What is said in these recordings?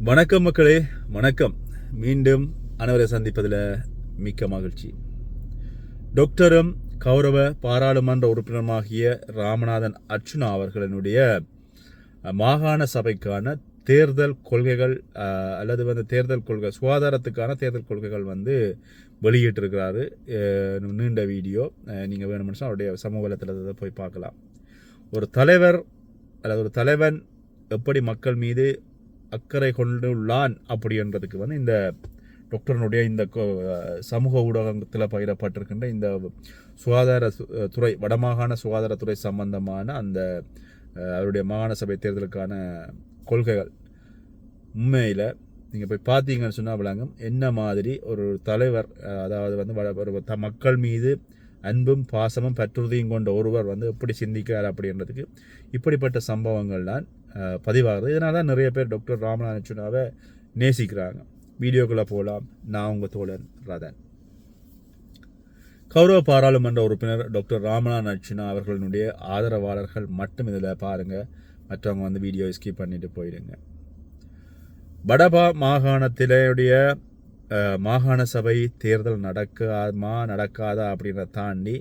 வணக்கம் மக்களே, வணக்கம். மீண்டும் அனைவரை சந்திப்பதில் மிக்க மகிழ்ச்சி. டாக்டரும் கௌரவ பாராளுமன்ற உறுப்பினருமாகிய ராமநாதன் அர்ச்சுனா அவர்களினுடைய மாகாண சபைக்கான தேர்தல் கொள்கைகள் அல்லது தேர்தல் கொள்கை சுகாதாரத்துக்கான தேர்தல் கொள்கைகள் வெளியிட்டிருக்கிறாரு. நீண்ட வீடியோ நீங்கள் வேணும்னு அவருடைய சமூக வலைத்தளத்தை போய் பார்க்கலாம். ஒரு தலைவர் அல்லது ஒரு தலைவன் எப்படி மக்கள் மீது அக்கறை கொண்டுள்ளான் அப்படின்றதுக்கு இந்த டாக்டரனுடைய இந்த சமூக ஊடகத்தில் பகிரப்பட்டிருக்கின்ற இந்த சுகாதாரத்துறை வடமாகாண சுகாதாரத்துறை சம்பந்தமான அந்த அவருடைய மாகாண சபை தேர்தலுக்கான கொள்கைகள் உண்மையில் நீங்கள் போய் பார்த்தீங்கன்னு சொன்னால் விளங்கும் என்ன மாதிரி ஒரு தலைவர், அதாவது மக்கள் மீது அன்பும் பாசமும் பற்றுறுதியும் கொண்ட ஒருவர் எப்படி சிந்திக்கிறார் அப்படின்றதுக்கு இப்படிப்பட்ட சம்பவங்கள் தான் பதிவாகுது. இதனால தான் நிறைய பேர் டாக்டர் ராமநாதன் அர்ச்சுனாவை நேசிக்கிறாங்க. வீடியோக்களை போகலாம். நான் உங்கள் தோழன் ரதன். கௌரவ பாராளுமன்ற உறுப்பினர் டாக்டர் ராமநாதன் அர்ச்சுனா அவர்களுடைய ஆதரவாளர்கள் மட்டும் இதில் பாருங்கள். மற்றவங்க வீடியோ ஸ்கிப் பண்ணிட்டு போயிடுங்க. வடபா மாகாணத்திலேயுடைய மாகாண சபை தேர்தல் நடக்காதா அப்படின்றத தாண்டி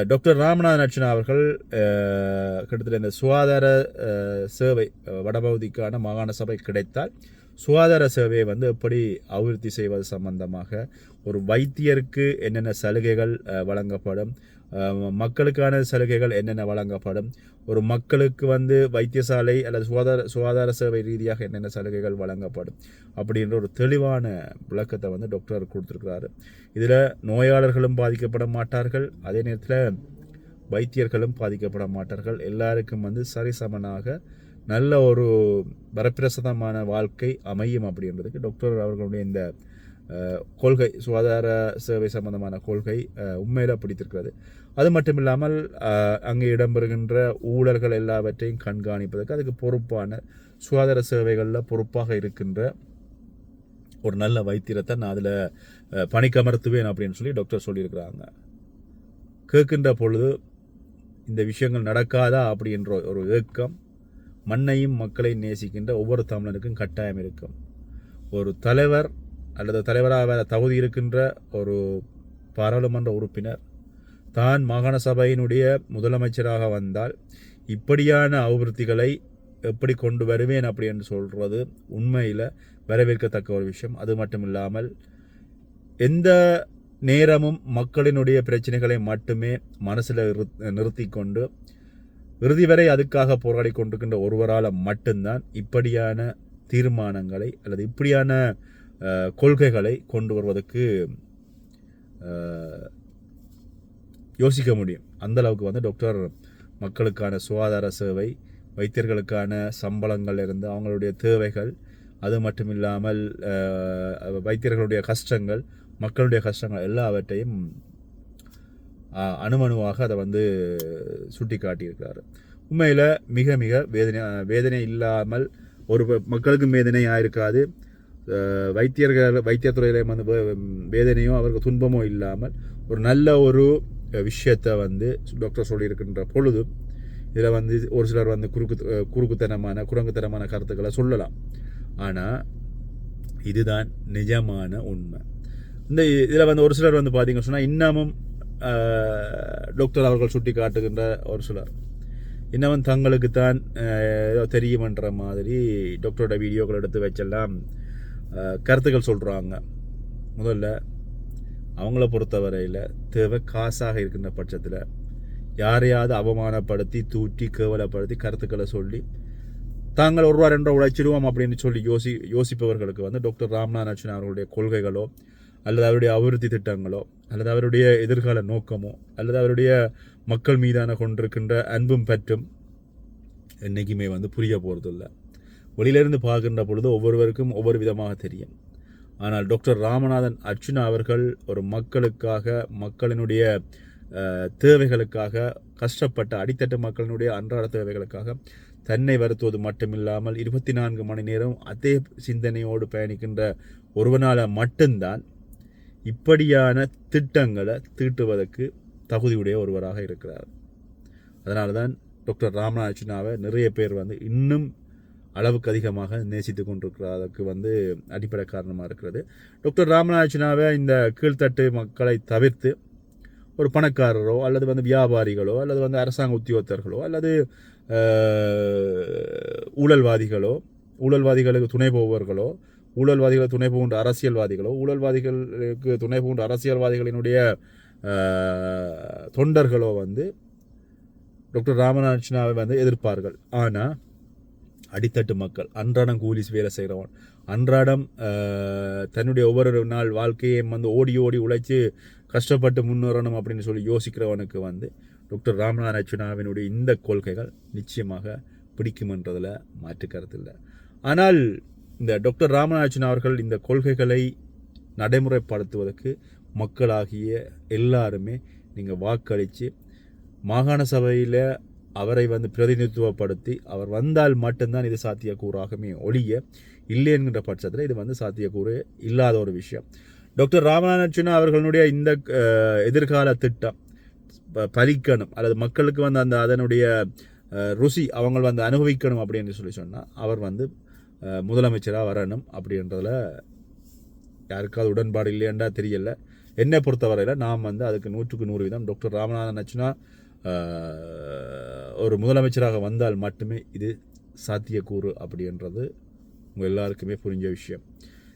டாக்டர் ராமநாதன் அர்ச்சுனா அவர்கள் கிட்டத்தட்ட இந்த சுகாதார சேவை வடபகுதிக்கான மாகாண சபை கிடைத்தால் சுகாதார சேவையை எப்படி அபிவிருத்தி செய்வது சம்பந்தமாக ஒரு வைத்தியருக்கு என்னென்ன சலுகைகள் வழங்கப்படும், மக்களுக்கான சலுகைகள் என்னென்ன வழங்கப்படும், ஒரு மக்களுக்கு வைத்தியசாலை அல்லது சுகாதார சேவை ரீதியாக என்னென்ன சலுகைகள் வழங்கப்படும் அப்படின்ற ஒரு தெளிவான விளக்கத்தை டாக்டர் கொடுத்துருக்கிறாரு. இதில் நோயாளர்களும் பாதிக்கப்பட மாட்டார்கள், அதே நேரத்தில் வைத்தியர்களும் பாதிக்கப்பட மாட்டார்கள். எல்லாருக்கும் சரிசமனாக நல்ல ஒரு வரப்பிரசாதமான வாழ்க்கை அமையும் அப்படின்றதுக்கு டாக்டர் அவர்களுடைய இந்த கொள்கை, சுகாதார சேவை சம்பந்தமான கொள்கை உண்மையில் பிடித்திருக்கிறது. அது மட்டும் இல்லாமல் அங்கே இடம்பெறுகின்ற ஊழல்கள் எல்லாவற்றையும் கண்காணிப்பதற்கு அதுக்கு பொறுப்பான சுகாதார சேவைகளில் பொறுப்பாக இருக்கின்ற ஒரு நல்ல வைத்தியத்தை நான் அதில் பணிக்கமர்த்துவேன் அப்படின்னு சொல்லி டாக்டர் சொல்லியிருக்கிறாங்க. கேட்கின்ற பொழுது இந்த விஷயங்கள் நடக்காதா அப்படின்ற ஒரு ஏக்கம் மண்ணையும் மக்களையும் நேசிக்கின்ற ஒவ்வொரு தமிழனுக்கும் கட்டாயம் இருக்கும். ஒரு தலைவர் அல்லது தலைவராக தகுதி இருக்கின்ற ஒரு பாராளுமன்ற உறுப்பினர் தான் மாகாண சபையினுடைய முதலமைச்சராக வந்தால் இப்படியான அபிவிருத்திகளை எப்படி கொண்டு வருவேன் அப்படின்னு சொல்கிறது உண்மையில் வரவேற்கத்தக்க ஒரு விஷயம். அது மட்டும் இல்லாமல் எந்த நேரமும் மக்களினுடைய பிரச்சனைகளை மட்டுமே மனசில் நிறுத்தி கொண்டு இறுதி வரை அதுக்காக போராடி கொண்டிருக்கின்ற ஒருவரால் மட்டும்தான் இப்படியான தீர்மானங்களை அல்லது இப்படியான கொள்கைகளை கொண்டு வருவதற்கு யோசிக்க முடியும். அந்த அளவுக்கு டாக்டர் மக்களுக்கான சுகாதார சேவை, வைத்தியர்களுக்கான சம்பளங்கள் இருந்து அவங்களுடைய தேவைகள், அது மட்டும் இல்லாமல் வைத்தியர்களுடைய கஷ்டங்கள், மக்களுடைய கஷ்டங்கள் எல்லாவற்றையும் அணுவாக அதை சுட்டி காட்டியிருக்கிறார். உண்மையில் மிக மிக வேதனை இல்லாமல் ஒரு மக்களுக்கும் வேதனையாக இருக்காது. வைத்தியத்துறையில வேதனையோ அவருக்கு துன்பமோ இல்லாமல் ஒரு நல்ல ஒரு விஷயத்தை டாக்டர் சொல்லியிருக்கின்ற பொழுது இதில் ஒரு சிலர் குரங்குத்தனமான கருத்துக்களை சொல்லலாம். ஆனால் இதுதான் நிஜமான உண்மை. இந்த இதில் ஒரு சிலர் பார்த்தீங்கன்னு சொன்னால் இன்னமும் டாக்டர் அவர்கள் சுட்டி காட்டுகின்ற ஒரு சிலர் இன்னமும் தங்களுக்கு தான் தெரியுமன்ற மாதிரி டாக்டரோட வீடியோக்கள் எடுத்து வச்செல்லாம் கருத்துக்கள் சொல்கிறாங்க. முதல்ல அவங்கள பொறுத்தவரையில் தேவை காசாக இருக்கின்ற பட்சத்தில் யாரையாவது அவமானப்படுத்தி தூற்றி கேவலப்படுத்தி கருத்துக்களை சொல்லி தாங்கள் ₹1 2 உழைச்சிடுவோம் அப்படின்னு சொல்லி யோசிப்பவர்களுக்கு டாக்டர் ராமநாதன் அர்ச்சுனா அவர்களுடைய கொள்கைகளோ அல்லது அவருடைய அபிவிருத்தி திட்டங்களோ அல்லது அவருடைய எதிர்கால நோக்கமோ அல்லது அவருடைய மக்கள் மீதான கொண்டிருக்கின்ற அன்பும் பற்றும் என்றைக்குமே புரிய போகிறதில்லை. வெளியிலிருந்து பார்க்கின்ற பொழுது ஒவ்வொருவருக்கும் ஒவ்வொரு விதமாக தெரியும். ஆனால் டாக்டர் ராமநாதன் அர்ச்சுனா அவர்கள் ஒரு மக்களுக்காக, மக்களினுடைய தேவைகளுக்காக கஷ்டப்பட்ட அடித்தட்டு மக்களினுடைய அன்றாட தேவைகளுக்காக தன்னை வருத்துவது மட்டுமில்லாமல் 24 மணி நேரம் அதே சிந்தனையோடு பயணிக்கின்ற ஒருவனால் மட்டும்தான் இப்படியான திட்டங்களை தீட்டுவதற்கு தகுதியுடைய ஒருவராக இருக்கிறார். அதனால தான் டாக்டர் ராமநாதன் அர்ச்சுனாவை நிறைய பேர் இன்னும் அளவுக்கு அதிகமாக நேசித்து கொண்டிருக்கிறதுக்கு வந்து அடிப்படை காரணமாக இருக்கிறது. டாக்டர் ராமநாதனாவை இந்த கீழ்த்தட்டு மக்களை தவிர்த்து ஒரு பணக்காரரோ அல்லது வந்து வியாபாரிகளோ அல்லது வந்து அரசாங்க உத்தியோகத்தர்களோ அல்லது ஊழல்வாதிகளுக்கு துணை போபவர்களோ ஊழல்வாதிகளுக்கு துணை போகின்ற அரசியல்வாதிகளோ ஊழல்வாதிகளுக்கு துணை போகின்ற அரசியல்வாதிகளினுடைய தொண்டர்களோ வந்து டாக்டர் ராமநாதனாவை வந்து எதிர்ப்பார்கள். ஆனால் அடித்தட்டு மக்கள், அன்றாடம் கூலிஸ் வேலை செய்கிறவன், அன்றாடம் தன்னுடைய ஒவ்வொரு நாள் வாழ்க்கையை வந்து ஓடி ஓடி உழைச்சி கஷ்டப்பட்டு முன்னேறணும் அப்படின்னு சொல்லி யோசிக்கிறவனுக்கு வந்து டாக்டர் ராமநாதனாவினுடைய இந்த கொள்கைகள் நிச்சயமாக பிடிக்குமென்றதில் மாற்று கருத்து இல்லை. ஆனால் இந்த டாக்டர் ராமநாதன் அவர்கள் இந்த கொள்கைகளை நடைமுறைப்படுத்துவதற்கு மக்களாகிய எல்லாருமே நீங்கள் வாக்களித்து மாகாண சபையில் அவரை வந்து பிரதிநிதித்துவப்படுத்தி அவர் வந்தால் மட்டும்தான் இது சாத்தியக்கூறாகவே ஒழிய இல்லை என்கின்ற பட்சத்தில் இது வந்து சாத்தியக்கூறு இல்லாத ஒரு விஷயம். டாக்டர் ராமநாதன் அவர்களுடைய இந்த எதிர்கால திட்டம் பலிக்கணும் அல்லது மக்களுக்கு வந்து அந்த அதனுடைய ருசி அவங்க வந்து அனுபவிக்கணும் அப்படின்னு சொல்லி சொன்னால் அவர் வந்து முதலமைச்சராக வரணும் அப்படின்றதில் யாருக்காவது உடன்பாடு இல்லையண்டா தெரியல. என்னை பொறுத்தவரையில் நாம் வந்து அதுக்கு 100% டாக்டர் ராமநாதன் ஒரு முதலமைச்சராக வந்தால் மட்டுமே இது சாத்தியக்கூறு அப்படின்றது உங்கள் எல்லாருக்குமே புரிஞ்ச விஷயம்.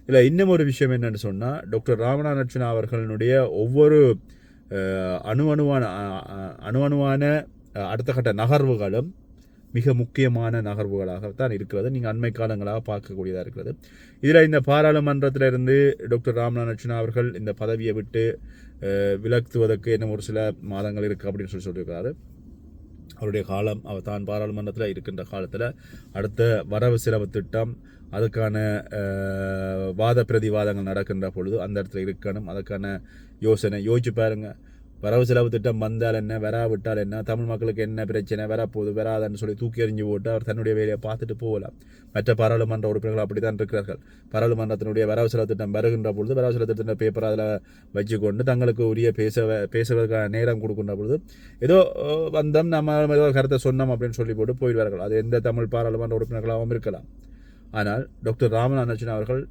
இல்லை, இன்னும் ஒரு விஷயம் என்னென்னு சொன்னால், டாக்டர் ராமநாதன் அவர்களுடைய ஒவ்வொரு அணுவான அடுத்த கட்ட நகர்வுகளும் மிக முக்கியமான நகர்வுகளாகத்தான் இருக்கிறது. நீங்கள் அண்மை காலங்களாக பார்க்கக்கூடியதாக இருக்கிறது. இதில் இந்த பாராளுமன்றத்திலிருந்து டாக்டர் ராமநாதன் அவர்கள் இந்த பதவியை விட்டு விலக்குவதற்கு இன்னும் ஒரு சில மாதங்கள் இருக்குது அப்படின்னு சொல்லியிருக்கிறாரு. அவருடைய காலம் அவர் தான் பாராளுமன்றத்தில் இருக்கின்ற காலத்தில் அடுத்த வரவு செலவு திட்டம் அதுக்கான வாத பிரதிவாதங்கள் நடக்கின்ற பொழுது அந்த இடத்துல இருக்கணும். அதுக்கான யோசிச்சு பாருங்கள். வரவு செலவு திட்டம் வந்தால் என்ன, வராவிட்டால் என்ன, தமிழ் மக்களுக்கு என்ன பிரச்சனை, வரப்போகுது வராதுன்னு சொல்லி தூக்கி எறிஞ்சு போட்டு அவர் தன்னுடைய வேலையை பார்த்துட்டு போகலாம். மற்ற பாராளுமன்ற உறுப்பினர்கள் அப்படி தான் இருக்கிறார்கள். பாராளுமன்றத்தினுடைய வரவு செலவு திட்டம் வருகின்ற பொழுது வரவு செலவு திட்ட பேப்பர் அதில் வச்சுக்கொண்டு தங்களுக்கு உரிய பேசுவதற்கான நேரம் கொடுக்கின்ற பொழுது ஏதோ வந்தோம் நம்ம ஏதோ கருத்தை சொன்னோம் அப்படின்னு சொல்லி போட்டு போயிடுவார்கள். அது எந்த தமிழ் பாராளுமன்ற உறுப்பினர்களாகவும் இருக்கலாம். ஆனால் டாக்டர் ராமநாதன் அவர்கள்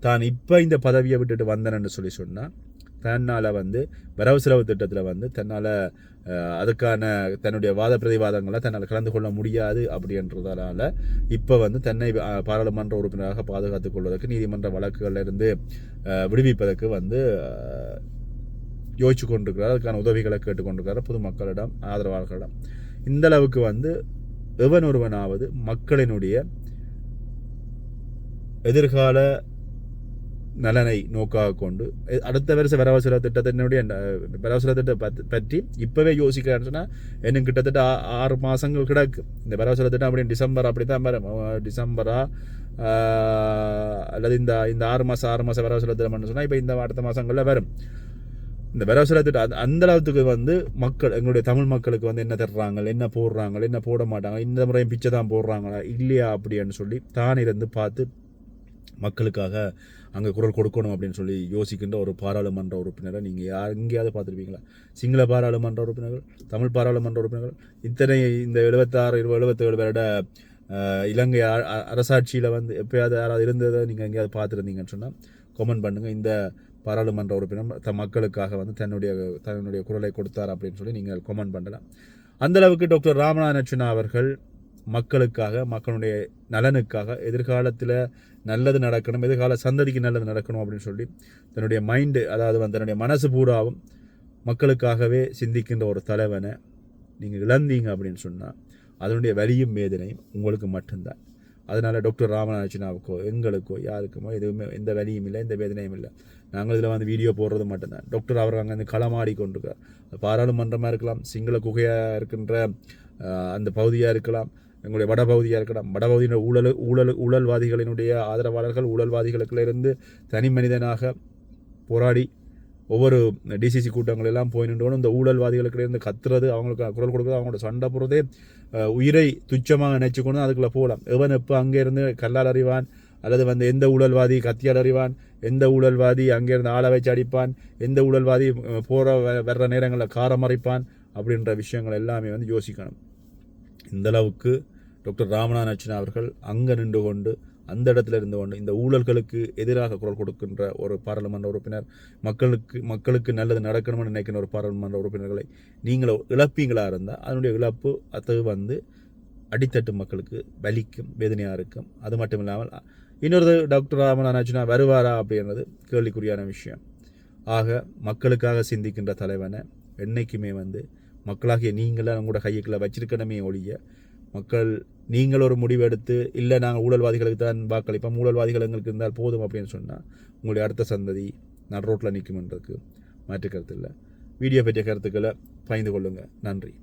தான் இப்போ இந்த பதவியை விட்டுட்டு வந்தேன்னு சொல்லி சொன்னால் தன்னால் வந்து வரவு செலவு திட்டத்தில் வந்து தன்னால் அதுக்கான தன்னுடைய வாத பிரதிவாதங்களை தன்னால் கலந்து கொள்ள முடியாது அப்படின்றதால இப்போ வந்து தன்னை பாராளுமன்ற உறுப்பினராக பாதுகாத்துக் கொள்வதற்கு நீதிமன்ற வழக்குகளிலிருந்து விடுவிப்பதற்கு வந்து யோசிச்சு கொண்டிருக்கிறார். அதுக்கான உதவிகளை கேட்டுக்கொண்டிருக்கிறார் பொதுமக்களிடம், ஆதரவாளர்களிடம். இந்த அளவுக்கு வந்து ஒருவனாவது மக்களினுடைய எதிர்கால நலனை நோக்காக கொண்டு அடுத்த வருஷ வரவு செலவு திட்டத்தினுடைய வரவு செலவு திட்டத்தை பற்றி இப்போவே யோசிக்கிறான்னு சொன்னால் இன்னும் கிட்டத்தட்ட 6 மாதங்கள் கிடக்கு. இந்த வரவு செலவு திட்டம் அப்படி டிசம்பர் அப்படி தான் வரும். டிசம்பரா அல்லது இந்த 6 மாதம் வரவு செலவு திட்டம்னு சொன்னால் இப்போ இந்த அடுத்த மாதங்களில் வரும். இந்த வரவு செலவு திட்டம் அந்த அளவுக்கு வந்து மக்கள் எங்களுடைய தமிழ் மக்களுக்கு வந்து என்ன தர்றாங்க, என்ன போடுறாங்க, என்ன போட மாட்டாங்க, இந்த முறையும் பிச்சை தான் போடுறாங்களா இல்லையா அப்படின்னு சொல்லி தான் இருந்து பார்த்து மக்களுக்காக அங்கே குரல் கொடுக்கணும் அப்படின்னு சொல்லி யோசிக்கின்ற ஒரு பாராளுமன்ற உறுப்பினரை நீங்கள் எங்கேயாவது பார்த்துருப்பீங்களா? சிங்கள பாராளுமன்ற உறுப்பினர்கள், தமிழ் பாராளுமன்ற உறுப்பினர்கள், இந்த 76 77 வருட இலங்கை அரசாட்சியில் வந்து எப்போயாவது யாராவது இருந்ததை நீங்கள் எங்கேயாவது பார்த்துருந்தீங்கன்னு சொன்னால் கமெண்ட் பண்ணுங்கள். இந்த பாராளுமன்ற உறுப்பினர் மக்களுக்காக வந்து தன்னுடைய குரலை கொடுத்தார் அப்படின்னு சொல்லி நீங்கள் கமெண்ட் பண்ணலாம். அந்தளவுக்கு டாக்டர் ராமநாதன் அவர்கள் மக்களுக்காக, மக்களுடைய நலனுக்காக, எதிர்காலத்தில் நல்லது நடக்கணும், எதிர்கால சந்ததிக்கு நல்லது நடக்கணும் அப்படின்னு சொல்லி தன்னுடைய மைண்டு, அதாவது வந்து தன்னுடைய மனசு பூராவும் மக்களுக்காகவே சிந்திக்கின்ற ஒரு தலைவனை நீங்கள் இழந்தீங்க அப்படின்னு சொன்னால் அதனுடைய வலியும் வேதனையும் உங்களுக்கு மட்டும்தான். அதனால் டாக்டர் ராமநாதனாவுக்கோ எங்களுக்கோ யாருக்குமோ எதுவுமே எந்த வலியும் இல்லை, எந்த வேதனையும் இல்லை. நாங்கள் இதில் வந்து வீடியோ போடுறது மட்டும்தான். டாக்டர் அவர் அங்கே வந்து களமாடி கொண்டிருக்கார். பாராளுமன்றமாக இருக்கலாம், சிங்கள குகையாக இருக்கின்ற அந்த பகுதியாக இருக்கலாம், எங்களுடைய வடபகுதியாக இருக்கலாம். வடபகுதியின் ஊழல்வாதிகளினுடைய ஆதரவாளர்கள் ஊழல்வாதிகளுக்கிலிருந்து தனி மனிதனாக போராடி ஒவ்வொரு டிசிசி கூட்டங்கள் எல்லாம் போய் நின்றோன்னு இந்த ஊழல்வாதிகளுக்கிலிருந்து கத்துறது, அவங்களுக்கு குரல் கொடுக்குறது, அவங்களோட சண்டை போடுறதே உயிரை துச்சமாக நினைச்சு கொண்டு அதுக்குள்ளே போகலாம். எவன் எப்போ அங்கேருந்து கல்லால் அறிவான், அல்லது வந்து எந்த ஊழல்வாதி கத்தியால் அறிவான், எந்த ஊழல்வாதி அங்கேருந்து ஆளை வச்சு அடிப்பான், எந்த ஊழல்வாதி வர்ற நேரங்களில் காரம் மறைப்பான் அப்படின்ற விஷயங்கள் எல்லாமே வந்து யோசிக்கணும். இந்தளவுக்கு டாக்டர் ராமநாதன் அர்ச்சனா அவர்கள் அங்கே நின்று கொண்டு அந்த இடத்துல இருந்து கொண்டு இந்த ஊழல்களுக்கு எதிராக குரல் கொடுக்கின்ற ஒரு பாராளுமன்ற உறுப்பினர், மக்களுக்கு நல்லது நடக்கணும்னு நினைக்கிற ஒரு பாராளுமன்ற உறுப்பினர்களை நீங்கள் இழப்பீங்களா இருந்தால் அதனுடைய இழப்பு அது வந்து அடித்தட்டு மக்களுக்கு வலிக்கும், வேதனையாக இருக்கும். அது மட்டும் இல்லாமல் இன்னொரு டாக்டர் ராமநாதன் அர்ச்சனா வருவாரா அப்படின்றது கேள்விக்குறியான விஷயம். ஆக மக்களுக்காக சிந்திக்கின்ற தலைவனை என்னைக்குமே வந்து மக்களாகிய நீங்களாம் உங்களோட கையுக்குள்ள வச்சிருக்கணுமே ஒழிய, மக்கள் நீங்கள் ஒரு முடிவெடுத்து இல்லை நாங்கள் ஊழல்வாதிகளுக்கு தான் வாக்களிப்போம், ஊழல்வாதிகள் எங்களுக்கு இருந்தால் போதும் அப்படின்னு சொன்னால் உங்களுடைய அடுத்த சந்ததி நடு ரோட்டில் நிற்கும்ன்றதுக்கு மாற்று கருத்து இல்லை. வீடியோ பற்றிய கருத்துக்களை பகிர்ந்து கொள்ளுங்கள். நன்றி.